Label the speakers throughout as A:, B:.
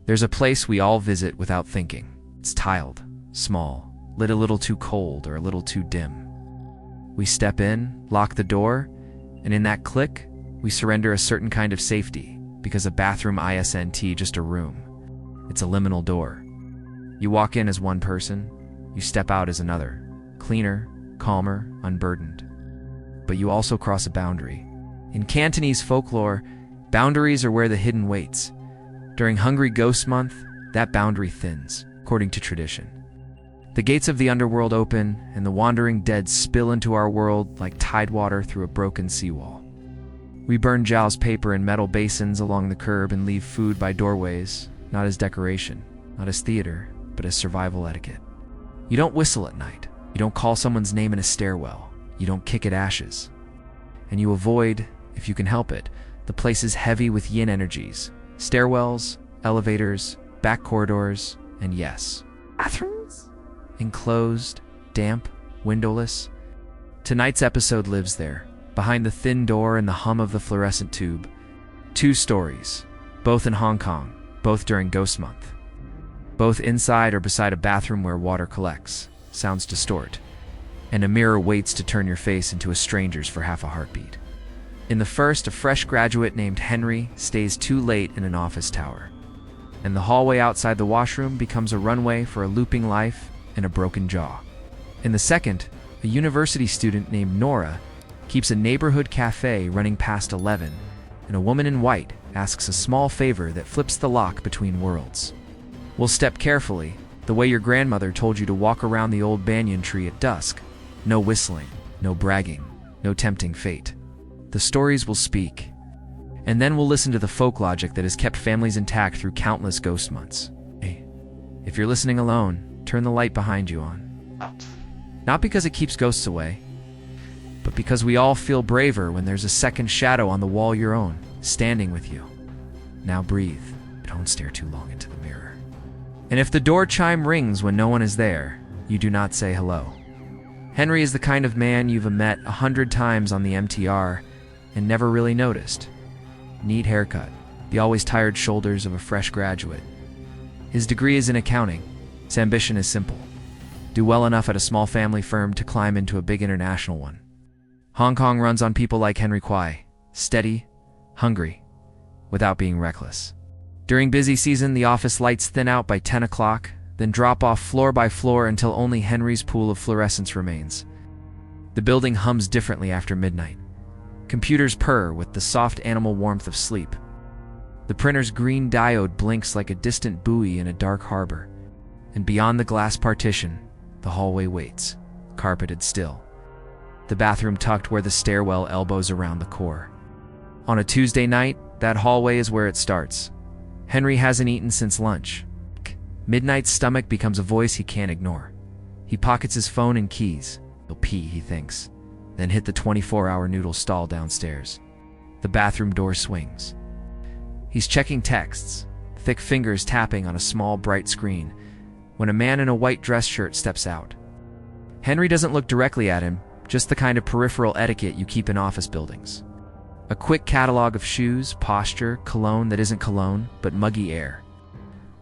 A: There's a place we all visit without thinking. It's tiled, small, lit a little too cold or a little too dim. We step in, lock the door, and in that click, we surrender a certain kind of safety, because a bathroom isn't just a room. It's a liminal door. You walk in as one person, you step out as another, cleaner, calmer, unburdened. But you also cross a boundary. In Cantonese folklore, boundaries are where the hidden waits. During Hungry Ghost Month, that boundary thins, according to tradition. The gates of the underworld open, and the wandering dead spill into our world like tidewater through a broken seawall. We burn Zhao's paper in metal basins along the curb and leave food by doorways, not as decoration, not as theater, but as survival etiquette. You don't whistle at night. You don't call someone's name in a stairwell. You don't kick at ashes. And you avoid, if you can help it, the places heavy with yin energies. Stairwells, elevators, back corridors, and yes, bathrooms? Enclosed, damp, windowless. Tonight's episode lives there, behind the thin door and the hum of the fluorescent tube. 2 stories, both in Hong Kong, both during Ghost Month. Both inside or beside a bathroom where water collects, sounds distort, and a mirror waits to turn your face into a stranger's for half a heartbeat. In the first, a fresh graduate named Henry stays too late in an office tower, and the hallway outside the washroom becomes a runway for a looping life and a broken jaw. In the second, a university student named Nora keeps a neighborhood cafe running past 11, and a woman in white asks a small favor that flips the lock between worlds. We'll step carefully, the way your grandmother told you to walk around the old banyan tree at dusk. No whistling, no bragging, no tempting fate. The stories will speak, and then we'll listen to the folk logic that has kept families intact through countless ghost months. Hey, if you're listening alone, turn the light behind you on. Not because it keeps ghosts away, but because we all feel braver when there's a second shadow on the wall your own, standing with you. Now breathe, don't stare too long into the mirror. And if the door chime rings when no one is there, you do not say hello. Henry is the kind of man you've met 100 times on the MTR and never really noticed. Neat haircut, the always tired shoulders of a fresh graduate. His degree is in accounting. His ambition is simple. Do well enough at a small family firm to climb into a big international one. Hong Kong runs on people like Henry Kwai, steady, hungry, without being reckless. During busy season, the office lights thin out by 10 o'clock, then drop off floor by floor until only Henry's pool of fluorescence remains. The building hums differently after midnight. Computers purr with the soft animal warmth of sleep. The printer's green diode blinks like a distant buoy in a dark harbor. And beyond the glass partition, the hallway waits, carpeted still. The bathroom tucked where the stairwell elbows around the core. On a Tuesday night, that hallway is where it starts. Henry hasn't eaten since lunch. Midnight's stomach becomes a voice he can't ignore. He pockets his phone and keys. He'll pee, he thinks, then hit the 24-hour noodle stall downstairs. The bathroom door swings. He's checking texts, thick fingers tapping on a small, bright screen, when a man in a white dress shirt steps out. Henry doesn't look directly at him, just the kind of peripheral etiquette you keep in office buildings. A quick catalog of shoes, posture, cologne that isn't cologne, but muggy air.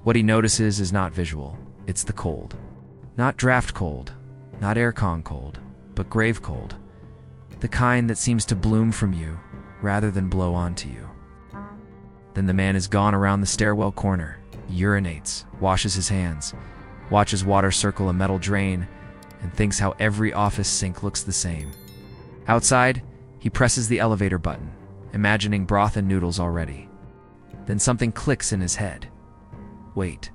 A: What he notices is not visual, it's the cold. Not draft cold, not aircon cold, but grave cold. The kind that seems to bloom from you, rather than blow onto you. Then the man is gone around the stairwell corner, urinates, washes his hands, watches water circle a metal drain, and thinks how every office sink looks the same. Outside, he presses the elevator button, imagining broth and noodles already. Then something clicks in his head. Wait.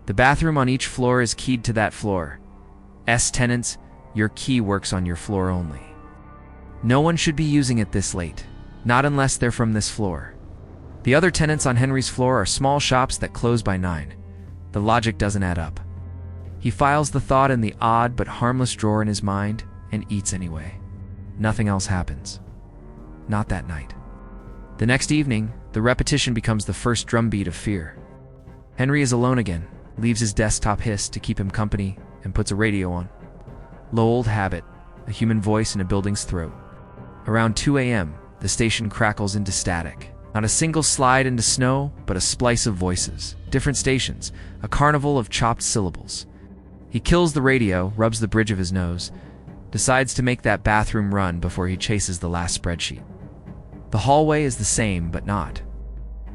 A: The bathroom on each floor is keyed to that floor. Tenants, your key works on your floor only. No one should be using it this late, not unless they're from this floor. The other tenants on Henry's floor are small shops that close by 9. The logic doesn't add up. He files the thought in the odd but harmless drawer in his mind and eats anyway. Nothing else happens. Not that night. The next evening, the repetition becomes the first drumbeat of fear. Henry is alone again, leaves his desktop hiss to keep him company, and puts a radio on. Low old habit, a human voice in a building's throat. Around 2 a.m., the station crackles into static. Not a single slide into snow, but a splice of voices, different stations, a carnival of chopped syllables. He kills the radio, rubs the bridge of his nose, decides to make that bathroom run before he chases the last spreadsheet. The hallway is the same, but not.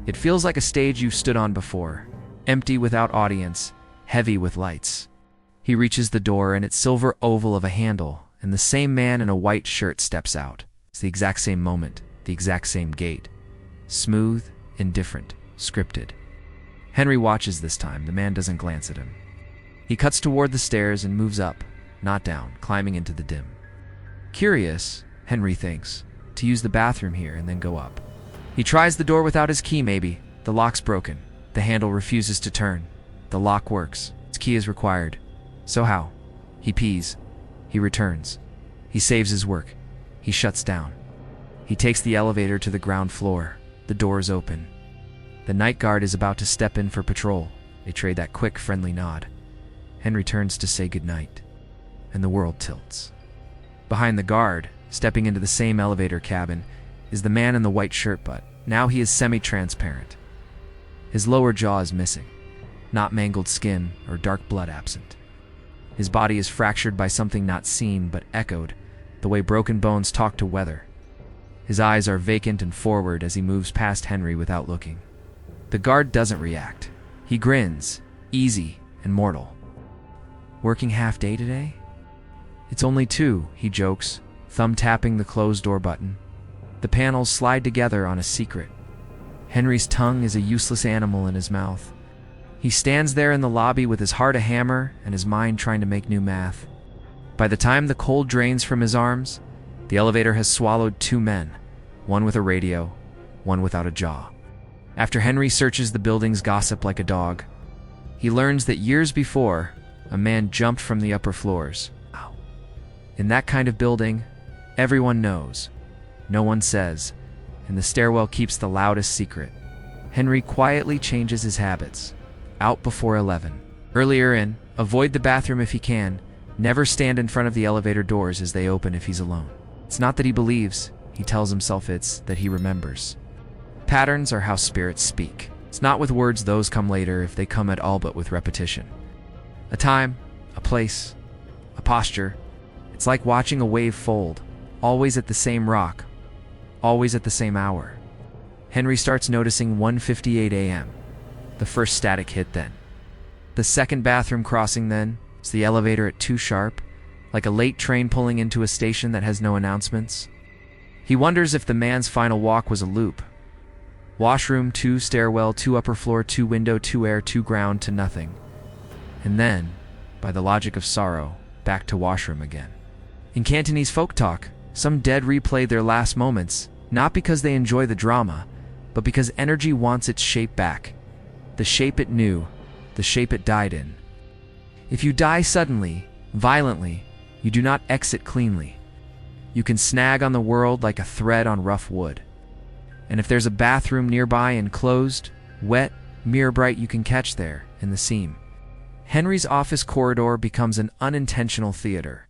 A: It feels like a stage you've stood on before, empty without audience, heavy with lights. He reaches the door, and its silver oval of a handle, and the same man in a white shirt steps out. It's the exact same moment, the exact same gait. Smooth, indifferent, scripted. Henry watches this time. The man doesn't glance at him. He cuts toward the stairs and moves up, not down, climbing into the dim. Curious, Henry thinks, to use the bathroom here and then go up. He tries the door without his key, maybe. The lock's broken. The handle refuses to turn. The lock works. Its key is required. So how? He pees. He returns. He saves his work. He shuts down. He takes the elevator to the ground floor. The door is open. The night guard is about to step in for patrol. They trade that quick, friendly nod. Henry turns to say goodnight, and the world tilts. Behind the guard, stepping into the same elevator cabin, is the man in the white shirt, but now he is semi-transparent. His lower jaw is missing, not mangled skin or dark blood absent. His body is fractured by something not seen but echoed, the way broken bones talk to weather. His eyes are vacant and forward as he moves past Henry without looking. The guard doesn't react. He grins, easy and mortal. Working half day today? It's only 2, he jokes, thumb tapping the closed door button. The panels slide together on a secret. Henry's tongue is a useless animal in his mouth. He stands there in the lobby with his heart a hammer and his mind trying to make new math. By the time the cold drains from his arms, the elevator has swallowed 2 men, one with a radio, one without a jaw. After Henry searches the building's gossip like a dog, he learns that years before, a man jumped from the upper floors. In that kind of building, everyone knows. No one says, and the stairwell keeps the loudest secret. Henry quietly changes his habits. Out before 11. Earlier in, avoid the bathroom if he can, never stand in front of the elevator doors as they open if he's alone. It's not that he believes, he tells himself it's that he remembers. Patterns are how spirits speak. It's not with words, those come later if they come at all, but with repetition. A time, a place, a posture. It's like watching a wave fold, always at the same rock, always at the same hour. Henry starts noticing 1:58 a.m. The first static hit then. The second bathroom crossing then. It's the elevator at 2 sharp, like a late train pulling into a station that has no announcements. He wonders if the man's final walk was a loop. Washroom, 2 stairwell, 2 upper floor, 2 window, 2 air, 2 ground to nothing. And then, by the logic of sorrow, back to washroom again. In Cantonese folk talk, some dead replay their last moments, not because they enjoy the drama, but because energy wants its shape back. The shape it knew, the shape it died in. If you die suddenly, violently, you do not exit cleanly. You can snag on the world like a thread on rough wood. And if there's a bathroom nearby and closed, wet, mirror bright, you can catch there, in the seam. Henry's office corridor becomes an unintentional theater.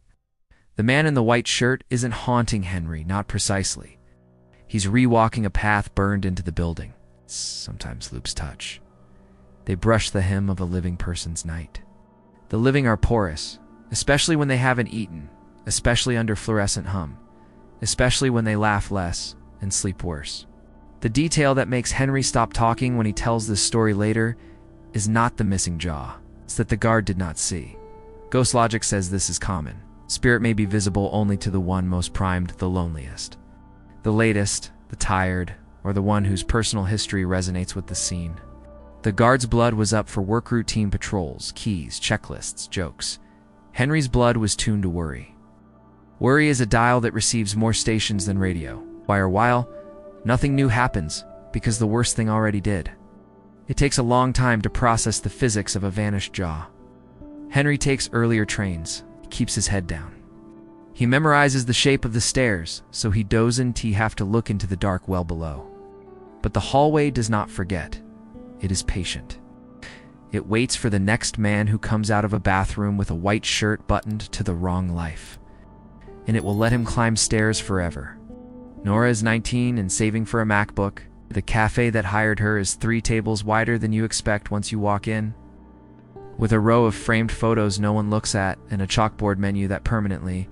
A: The man in the white shirt isn't haunting Henry, not precisely. He's rewalking a path burned into the building. Sometimes loops touch. They brush the hem of a living person's night. The living are porous, especially when they haven't eaten, especially under fluorescent hum, especially when they laugh less and sleep worse. The detail that makes Henry stop talking when he tells this story later is not the missing jaw. It's that the guard did not see. Ghost logic says this is common. Spirit may be visible only to the one most primed, the loneliest. The latest, the tired, or the one whose personal history resonates with the scene. The guard's blood was up for work routine patrols, keys, checklists, jokes. Henry's blood was tuned to worry. Worry is a dial that receives more stations than radio. Why or while, nothing new happens, because the worst thing already did. It takes a long time to process the physics of a vanished jaw. Henry takes earlier trains. He keeps his head down. He memorizes the shape of the stairs, so he doesn't have to look into the dark well below. But the hallway does not forget. It is patient. It waits for the next man who comes out of a bathroom with a white shirt buttoned to the wrong life. And it will let him climb stairs forever. Nora is 19 and saving for a MacBook. The cafe that hired her is 3 tables wider than you expect once you walk in, with a row of framed photos no one looks at and a chalkboard menu that permanently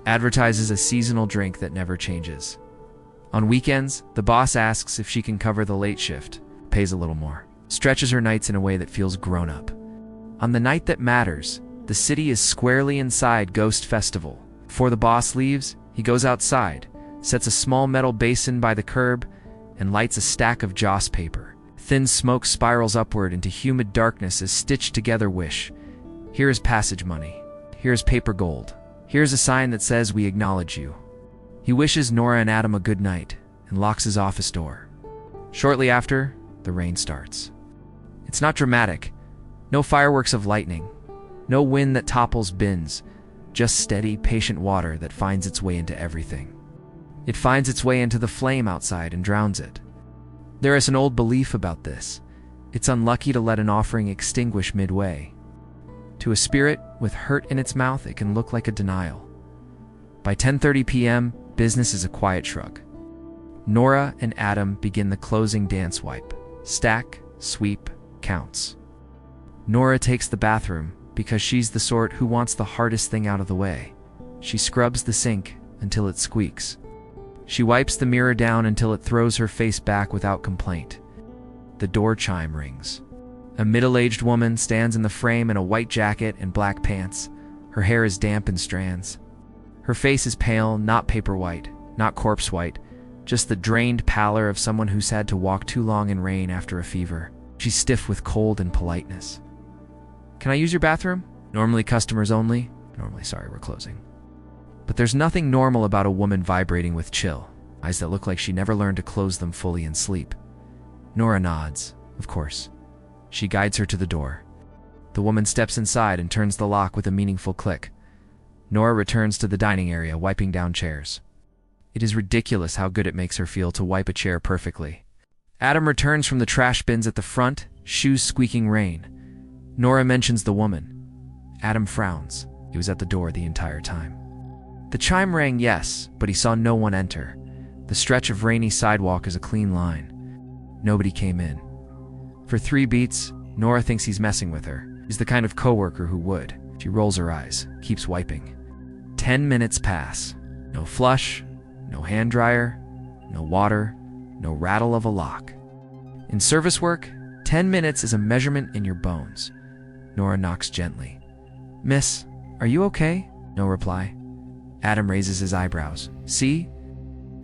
A: advertises a seasonal drink that never changes. On weekends, the boss asks if she can cover the late shift, pays a little more, stretches her nights in a way that feels grown up. On the night that matters, the city is squarely inside Ghost Festival. Before the boss leaves, he goes outside, sets a small metal basin by the curb, and lights a stack of joss paper. Thin smoke spirals upward into humid darkness as stitched together wish. Here is passage money. Here is paper gold. Here's a sign that says we acknowledge you. He wishes Nora and Adam a good night and locks his office door. Shortly after, the rain starts. It's not dramatic. No fireworks of lightning. No wind that topples bins. Just steady, patient water that finds its way into everything. It finds its way into the flame outside and drowns it. There is an old belief about this. It's unlucky to let an offering extinguish midway. To a spirit with hurt in its mouth, it can look like a denial. By 10:30 p.m., business is a quiet shrug. Nora and Adam begin the closing dance wipe. Stack, sweep, counts. Nora takes the bathroom because she's the sort who wants the hardest thing out of the way. She scrubs the sink until it squeaks. She wipes the mirror down until it throws her face back without complaint. The door chime rings. A middle-aged woman stands in the frame in a white jacket and black pants. Her hair is damp in strands. Her face is pale, not paper white, not corpse white, just the drained pallor of someone who's had to walk too long in rain after a fever. She's stiff with cold and politeness. "Can I use your bathroom?" "Normally customers only." "Normally, sorry, we're closing." But there's nothing normal about a woman vibrating with chill, eyes that look like she never learned to close them fully in sleep. Nora nods, of course. She guides her to the door. The woman steps inside and turns the lock with a meaningful click. Nora returns to the dining area, wiping down chairs. It is ridiculous how good it makes her feel to wipe a chair perfectly. Adam returns from the trash bins at the front, shoes squeaking rain. Nora mentions the woman. Adam frowns. He was at the door the entire time. The chime rang, yes, but he saw no one enter. The stretch of rainy sidewalk is a clean line. Nobody came in. For 3 beats, Nora thinks he's messing with her. He's the kind of coworker who would. She rolls her eyes, keeps wiping. 10 minutes pass. No flush, no hand dryer, no water, no rattle of a lock. In service work, 10 minutes is a measurement in your bones. Nora knocks gently. "Miss, are you okay?" No reply. Adam raises his eyebrows. "See?"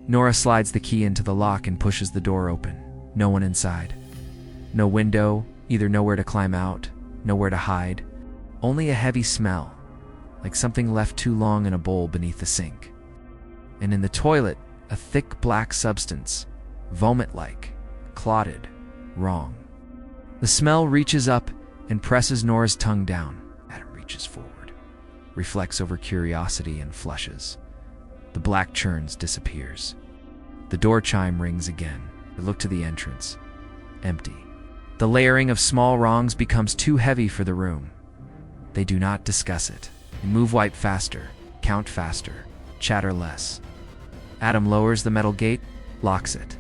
A: Nora slides the key into the lock and pushes the door open. No one inside. No window, either nowhere to climb out, nowhere to hide. Only a heavy smell, like something left too long in a bowl beneath the sink. And in the toilet, a thick black substance, vomit-like, clotted, wrong. The smell reaches up and presses Nora's tongue down. Adam reaches forward, reflects over curiosity and flushes. The black churns disappears. The door chime rings again. They look to the entrance. Empty. The layering of small wrongs becomes too heavy for the room. They do not discuss it. They move wipe faster, count faster, chatter less. Adam lowers the metal gate, locks it.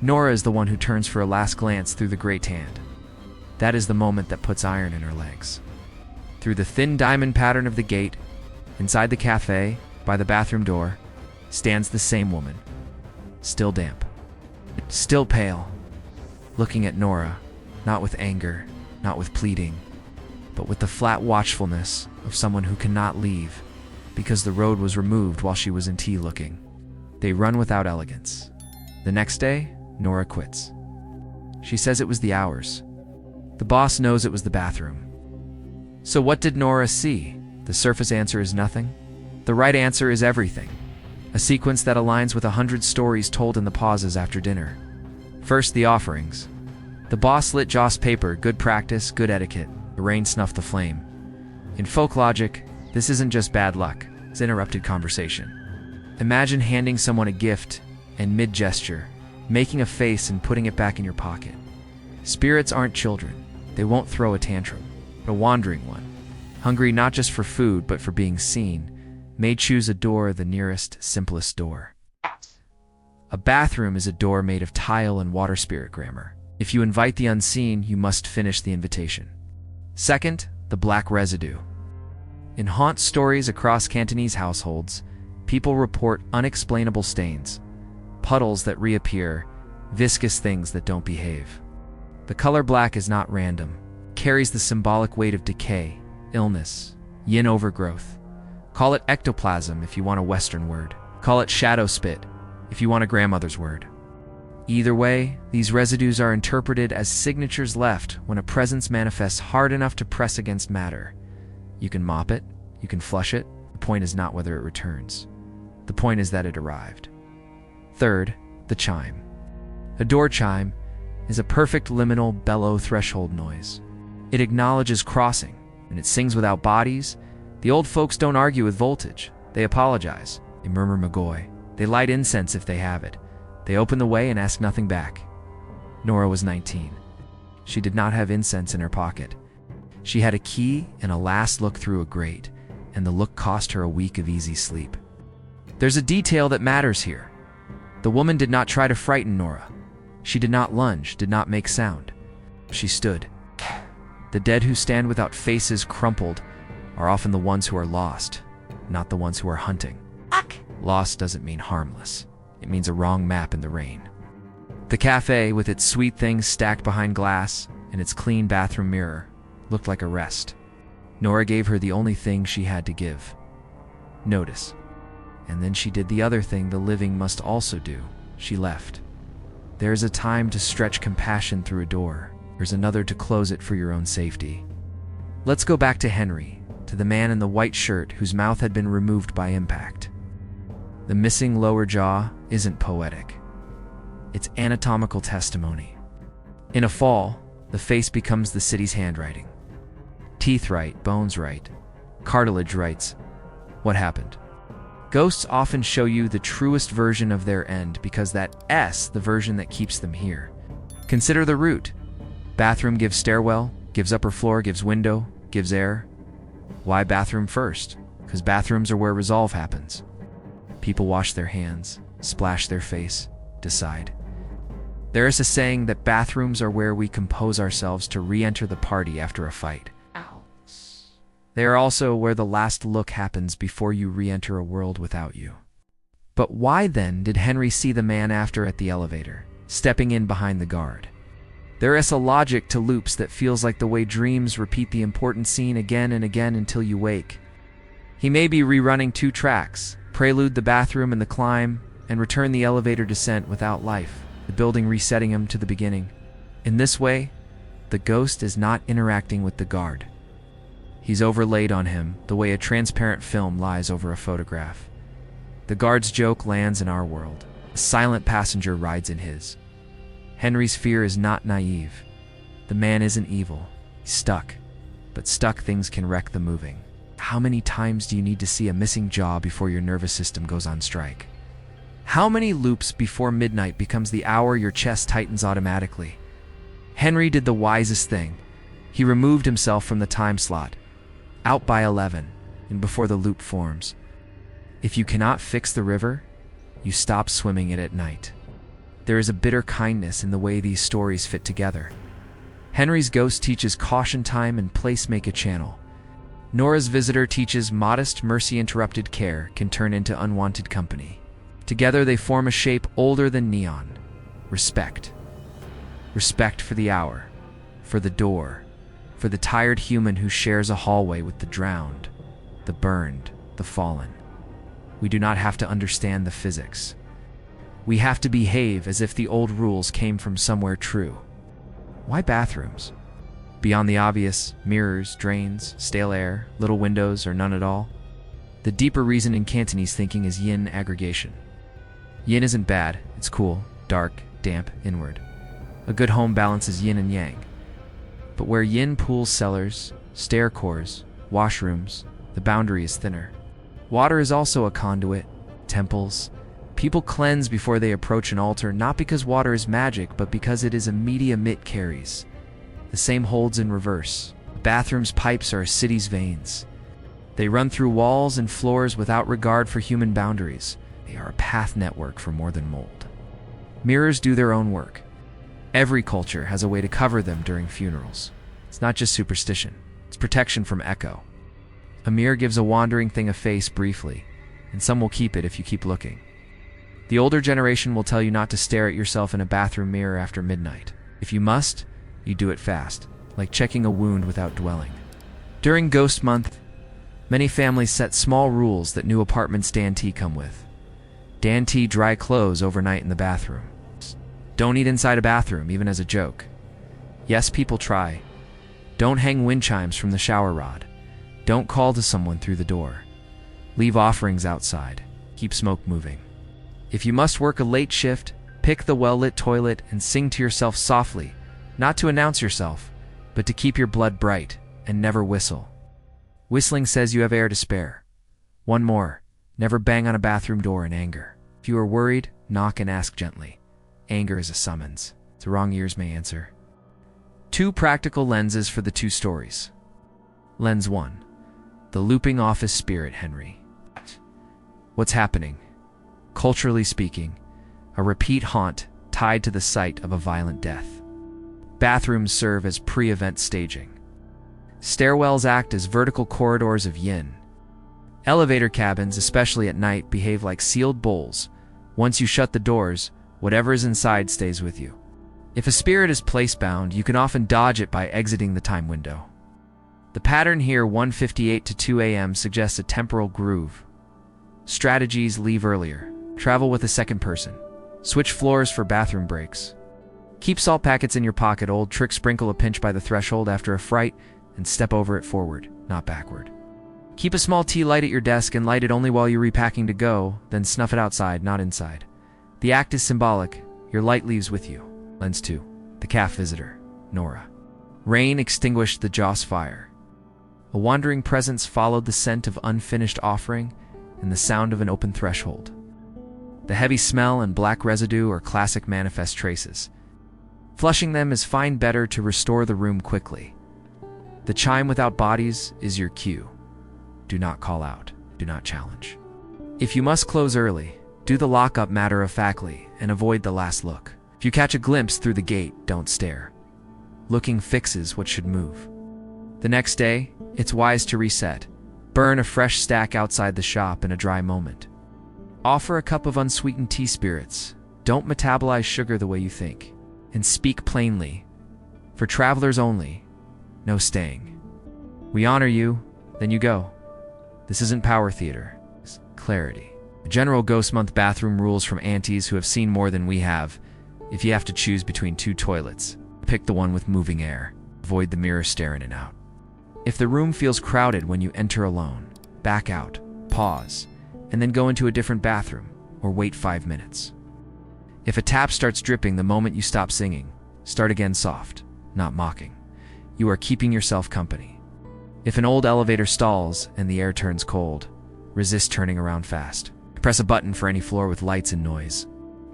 A: Nora is the one who turns for a last glance through the grate hand. That is the moment that puts iron in her legs. Through the thin diamond pattern of the gate, inside the cafe, by the bathroom door, stands the same woman. Still damp. Still pale. Looking at Nora, not with anger, not with pleading, but with the flat watchfulness of someone who cannot leave because the road was removed while she was in tea looking. They run without elegance. The next day, Nora quits. She says it was the hours. The boss knows it was the bathroom. So what did Nora see? The surface answer is nothing. The right answer is everything. A sequence that aligns with 100 stories told in the pauses after dinner. First, the offerings. The boss lit joss paper, good practice, good etiquette. The rain snuffed the flame. In folk logic, this isn't just bad luck, it's interrupted conversation. Imagine handing someone a gift and mid-gesture, making a face and putting it back in your pocket. Spirits aren't children. They won't throw a tantrum. A wandering one, hungry not just for food but for being seen, may choose a door, the nearest, simplest door. A bathroom is a door made of tile and water spirit grammar. If you invite the unseen, you must finish the invitation. Second, the black residue. In haunt stories across Cantonese households, people report unexplainable stains, puddles that reappear, viscous things that don't behave. The color black is not random. It carries the symbolic weight of decay, illness, yin overgrowth. Call it ectoplasm if you want a Western word. Call it shadow spit if you want a grandmother's word. Either way, these residues are interpreted as signatures left when a presence manifests hard enough to press against matter. You can mop it, you can flush it. The point is not whether it returns. The point is that it arrived. Third, the chime. A door chime is a perfect liminal bellow threshold noise. It acknowledges crossing, and it sings without bodies. The old folks don't argue with voltage. They apologize. They murmur McGoy. They light incense if they have it. They open the way and ask nothing back. Nora was 19. She did not have incense in her pocket. She had a key and a last look through a grate, and the look cost her a week of easy sleep. There's a detail that matters here. The woman did not try to frighten Nora. She did not lunge, did not make sound. She stood. The dead who stand without faces crumpled are often the ones who are lost, not the ones who are hunting. Lost doesn't mean harmless. It means a wrong map in the rain. The cafe, with its sweet things stacked behind glass and its clean bathroom mirror, looked like a rest. Nora gave her the only thing she had to give: notice. And then she did the other thing the living must also do. She left. There is a time to stretch compassion through a door. There's another to close it for your own safety. Let's go back to Henry, to the man in the white shirt whose mouth had been removed by impact. The missing lower jaw isn't poetic. It's anatomical testimony. In a fall, the face becomes the city's handwriting. Teeth right, bones right, cartilage writes, what happened? Ghosts often show you the truest version of their end because that S, the version that keeps them here. Consider the root. Bathroom gives stairwell, gives upper floor, gives window, gives air. Why bathroom first? Because bathrooms are where resolve happens. People wash their hands, splash their face, decide. There is a saying that bathrooms are where we compose ourselves to re-enter the party after a fight. They are also where the last look happens before you re-enter a world without you. But why then did Henry see the man after at the elevator, stepping in behind the guard? There is a logic to loops that feels like the way dreams repeat the important scene again and again until you wake. He may be rerunning 2 tracks, prelude the bathroom and the climb, and return the elevator descent without life, the building resetting him to the beginning. In this way, the ghost is not interacting with the guard. He's overlaid on him the way a transparent film lies over a photograph. The guard's joke lands in our world. A silent passenger rides in his. Henry's fear is not naive. The man isn't evil. He's stuck. But stuck things can wreck the moving. How many times do you need to see a missing jaw before your nervous system goes on strike? How many loops before midnight becomes the hour your chest tightens automatically? Henry did the wisest thing. He removed himself from the time slot, out by 11, and before the loop forms. If you cannot fix the river, you stop swimming it at night. There is a bitter kindness in the way these stories fit together. Henry's ghost teaches caution time and place make a channel. Nora's visitor teaches modest, mercy-interrupted care can turn into unwanted company. Together they form a shape older than neon. Respect. Respect for the hour, for the door, for the tired human who shares a hallway with the drowned, the burned, the fallen. We do not have to understand the physics. We have to behave as if the old rules came from somewhere true. Why bathrooms? Beyond the obvious, mirrors, drains, stale air, little windows, or none at all. The deeper reason in Cantonese thinking is yin aggregation. Yin isn't bad, it's cool, dark, damp, inward. A good home balances yin and yang. But where yin pools cellars, stair cores, washrooms, the boundary is thinner. Water is also a conduit, temples. People cleanse before they approach an altar, not because water is magic, but because it is a medium it carries. The same holds in reverse. A bathroom's pipes are a city's veins. They run through walls and floors without regard for human boundaries. They are a path network for more than mold. Mirrors do their own work. Every culture has a way to cover them during funerals. It's not just superstition, it's protection from echo. A mirror gives a wandering thing a face briefly, and some will keep it if you keep looking. The older generation will tell you not to stare at yourself in a bathroom mirror after midnight. If you must, you do it fast, like checking a wound without dwelling. During Ghost Month, many families set small rules that new apartments guarantee come with. Guarantee dry clothes overnight in the bathroom. Don't eat inside a bathroom, even as a joke. Yes, people try. Don't hang wind chimes from the shower rod. Don't call to someone through the door. Leave offerings outside. Keep smoke moving. If you must work a late shift, pick the well-lit toilet and sing to yourself softly, not to announce yourself, but to keep your blood bright, and never whistle. Whistling says you have air to spare. One more, never bang on a bathroom door in anger. If you are worried, knock and ask gently. Anger is a summons. The wrong ears may answer. 2 practical lenses for the 2 stories. Lens 1. The looping office spirit Henry. What's happening? Culturally speaking, a repeat haunt tied to the site of a violent death. Bathrooms serve as pre-event staging. Stairwells act as vertical corridors of yin. Elevator cabins, especially at night, behave like sealed bowls. Once you shut the doors, whatever is inside stays with you. If a spirit is place-bound, you can often dodge it by exiting the time window. The pattern here, 1:58 to 2 a.m., suggests a temporal groove. Strategies: leave earlier. Travel with a second person. Switch floors for bathroom breaks. Keep salt packets in your pocket. Old trick: sprinkle a pinch by the threshold after a fright and step over it forward, not backward. Keep a small tea light at your desk and light it only while you're repacking to go, then snuff it outside, not inside. The act is symbolic. Your light leaves with you. Lens 2. The calf visitor, Nora. Rain extinguished the Joss fire. A wandering presence followed the scent of unfinished offering and the sound of an open threshold. The heavy smell and black residue are classic manifest traces. Flushing them is fine, better to restore the room quickly. The chime without bodies is your cue. Do not call out. Do not challenge. If you must close early, do the lockup matter-of-factly and avoid the last look. If you catch a glimpse through the gate, don't stare. Looking fixes what should move. The next day, it's wise to reset. Burn a fresh stack outside the shop in a dry moment. Offer a cup of unsweetened tea spirits. Don't metabolize sugar the way you think. And speak plainly. For travelers only, no staying. We honor you, then you go. This isn't power theater. It's clarity. The general Ghost Month bathroom rules from aunties who have seen more than we have. If you have to choose between 2 toilets, pick the one with moving air. Avoid the mirror stare in and out. If the room feels crowded when you enter alone, back out, pause, and then go into a different bathroom, or wait 5 minutes. If a tap starts dripping the moment you stop singing, start again soft, not mocking. You are keeping yourself company. If an old elevator stalls and the air turns cold, resist turning around fast. Press a button for any floor with lights and noise.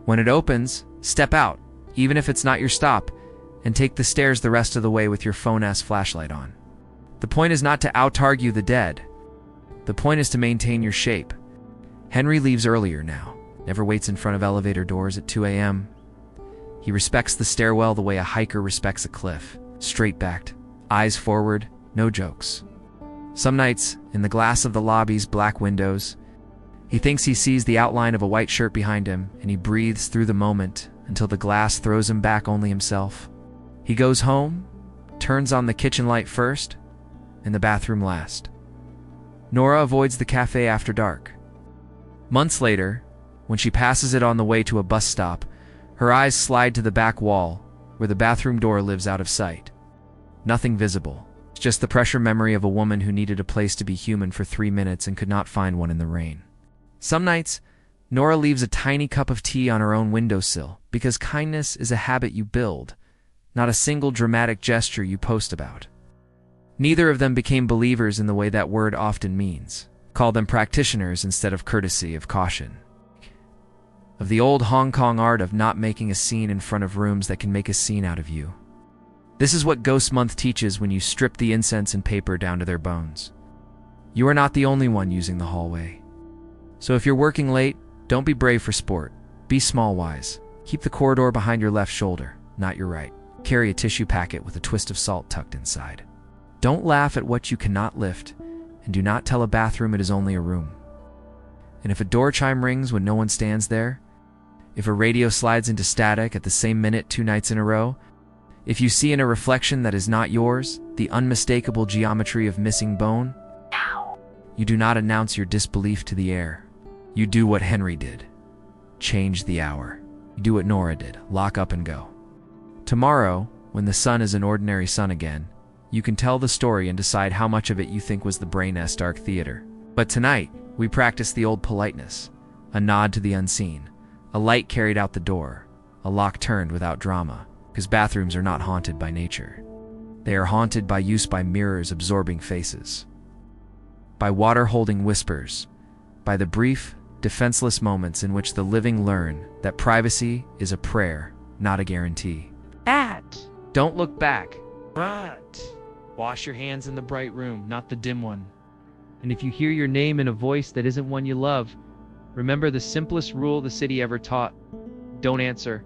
A: When it opens, step out, even if it's not your stop, and take the stairs the rest of the way with your phone-ass flashlight on. The point is not to out-argue the dead. The point is to maintain your shape. Henry leaves earlier now. Never waits in front of elevator doors at 2 a.m. He respects the stairwell the way a hiker respects a cliff. Straight-backed, eyes forward, no jokes. Some nights, in the glass of the lobby's black windows, he thinks he sees the outline of a white shirt behind him, and he breathes through the moment until the glass throws him back only himself. He goes home, turns on the kitchen light first, and the bathroom last. Nora avoids the cafe after dark. Months later, when she passes it on the way to a bus stop, her eyes slide to the back wall, where the bathroom door lives out of sight. Nothing visible. It's just the pressure memory of a woman who needed a place to be human for 3 minutes and could not find one in the rain. Some nights, Nora leaves a tiny cup of tea on her own windowsill, because kindness is a habit you build, not a single dramatic gesture you post about. Neither of them became believers in the way that word often means. Call them practitioners instead of courtesy, of caution. Of the old Hong Kong art of not making a scene in front of rooms that can make a scene out of you. This is what Ghost Month teaches when you strip the incense and paper down to their bones. You are not the only one using the hallway. So if you're working late, don't be brave for sport. Be small wise. Keep the corridor behind your left shoulder, not your right. Carry a tissue packet with a twist of salt tucked inside. Don't laugh at what you cannot lift, and do not tell a bathroom it is only a room. And if a door chime rings when no one stands there, if a radio slides into static at the same minute 2 nights in a row, if you see in a reflection that is not yours the unmistakable geometry of missing bone, you do not announce your disbelief to the air. You do what Henry did. Change the hour. You do what Nora did. Lock up and go. Tomorrow, when the sun is an ordinary sun again, you can tell the story and decide how much of it you think was the brain-nest dark theater. But tonight, we practice the old politeness, a nod to the unseen, a light carried out the door, a lock turned without drama, because bathrooms are not haunted by nature. They are haunted by use by mirrors absorbing faces, by water holding whispers, by the brief, defenseless moments in which the living learn that privacy is a prayer, not a guarantee. Don't look back. Wash your hands in the bright room, not the dim one. And if you hear your name in a voice that isn't one you love, remember the simplest rule the city ever taught. Don't answer.